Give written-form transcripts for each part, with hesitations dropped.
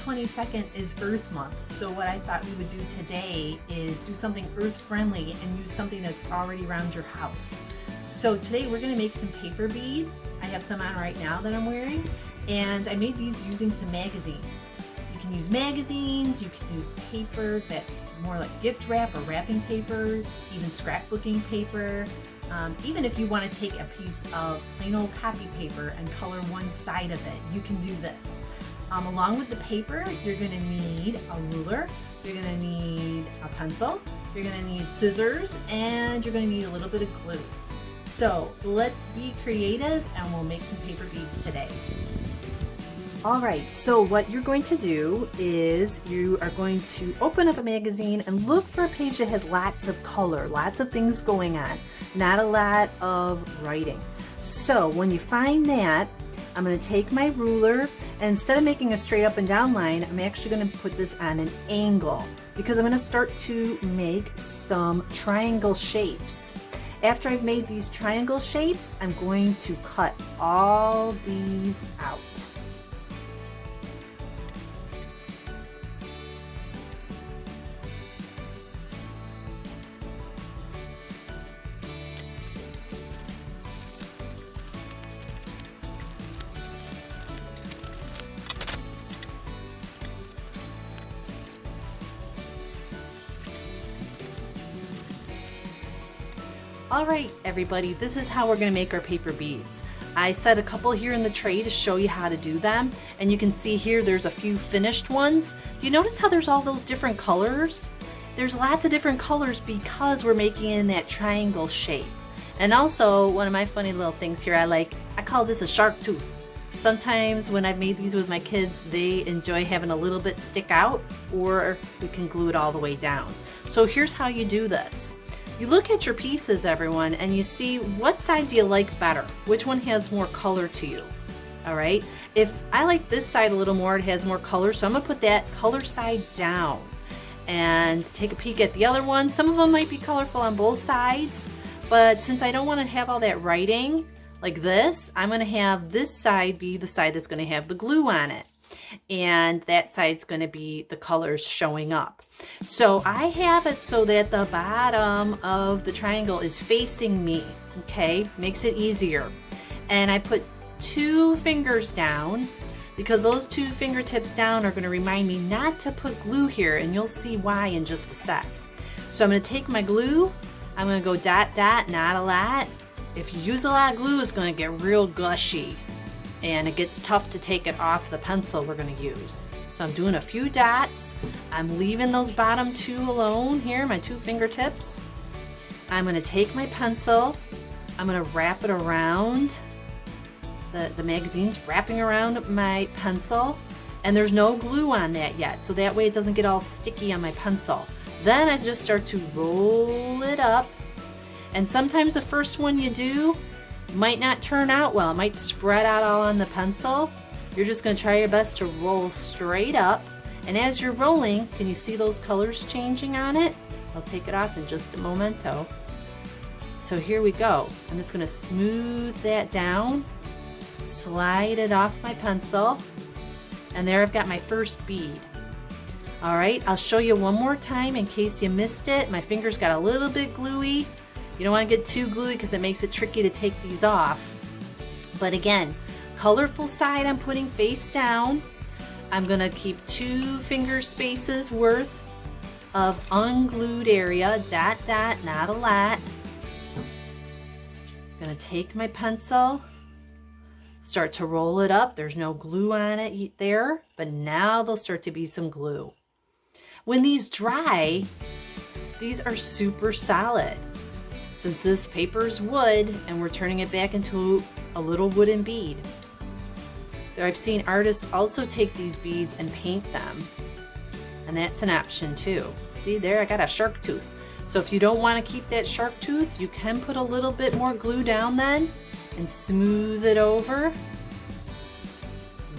22nd is Earth Month, so what I thought we would do today is do something earth friendly and use something that's already around your house. So today we're going to make some paper beads. I have some on right now that I'm wearing, and I made these using some magazines. You can use magazines, you can use paper that's more like gift wrap or wrapping paper, even scrapbooking paper. Even if you want to take a piece of plain old copy paper and color one side of it, you can do this. Along with the paper, you're going to need a ruler, you're going to need a pencil, you're going to need scissors, and you're going to need a little bit of glue. So let's be creative and we'll make some paper beads today. Alright, so what you're going to do is you are going to open up a magazine and look for a page that has lots of color, lots of things going on, not a lot of writing. So when you find that, I'm going to take my ruler, and instead of making a straight up and down line, I'm actually going to put this on an angle because I'm going to start to make some triangle shapes. After I've made these triangle shapes, I'm going to cut all these out. Alright everybody, this is how we're going to make our paper beads. I set a couple here in the tray to show you how to do them, and you can see here there's a few finished ones. Do you notice how there's all those different colors? There's lots of different colors because we're making in that triangle shape. And also, one of my funny little things here I call this a shark tooth. Sometimes when I've made these with my kids, they enjoy having a little bit stick out, or we can glue it all the way down. So here's how you do this. You look at your pieces, everyone, and you see what side do you like better? Which one has more color to you? All right. If I like this side a little more, it has more color, so I'm gonna put that color side down and take a peek at the other one. Some of them might be colorful on both sides, but since I don't want to have all that writing like this, I'm gonna have this side be the side that's gonna have the glue on it, and that side's gonna be the colors showing up. So I have it so that the bottom of the triangle is facing me, okay? Makes it easier. And I put 2 fingers down because those 2 fingertips down are going to remind me not to put glue here, and you'll see why in just a sec. So I'm going to take my glue, I'm going to go dot dot, not a lot. If you use a lot of glue, it's going to get real gushy and it gets tough to take it off the pencil we're going to use. So I'm doing a few dots. I'm leaving those bottom 2 alone here, my 2 fingertips. I'm going to take my pencil, I'm going to wrap it around the magazine's wrapping around my pencil, and there's no glue on that yet, so that way it doesn't get all sticky on my pencil. Then I just start to roll it up, and sometimes the first one you do might not turn out well. It might spread out all on the pencil. You're just going to try your best to roll straight up, and as you're rolling, can you see those colors changing on it? I'll take it off in just a momento. So here we go. I'm just going to smooth that down, slide it off my pencil, and there I've got my first bead. Alright, I'll show you one more time in case you missed it. My fingers got a little bit gluey. You don't want to get too gluey because it makes it tricky to take these off. But again, colorful side I'm putting face down. I'm going to keep 2 finger spaces worth of unglued area, dot dot, not a lot. I'm going to take my pencil, start to roll it up. There's no glue on it there, but now there'll start to be some glue. When these dry, these are super solid. Since this paper is wood and we're turning it back into a little wooden bead. I've seen artists also take these beads and paint them, and that's an option too. See there, I got a shark tooth. So if you don't want to keep that shark tooth, you can put a little bit more glue down then and smooth it over.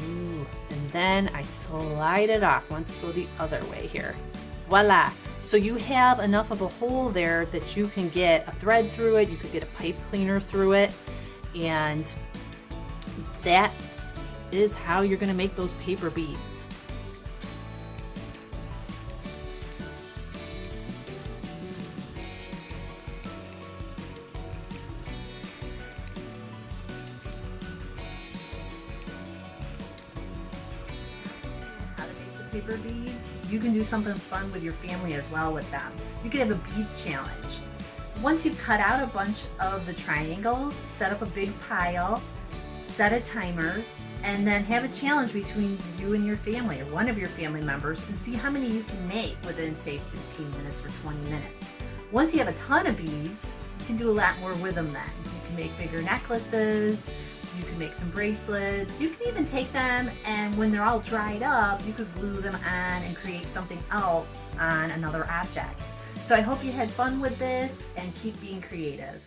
Ooh, and then I slide it off. Let's go the other way here. Voila! So you have enough of a hole there that you can get a thread through it, you could get a pipe cleaner through it, and that is how you're going to make those paper beads. paper beads, you can do something fun with your family as well with them. You could have a bead challenge. Once you've cut out a bunch of the triangles, set up a big pile, set a timer, and then have a challenge between you and your family or one of your family members and see how many you can make within, say, 15 minutes or 20 minutes. Once you have a ton of beads, you can do a lot more with them then. You can make bigger necklaces, you can make some bracelets, you can even take them and when they're all dried up, you could glue them on and create something else on another object. So I hope you had fun with this and keep being creative.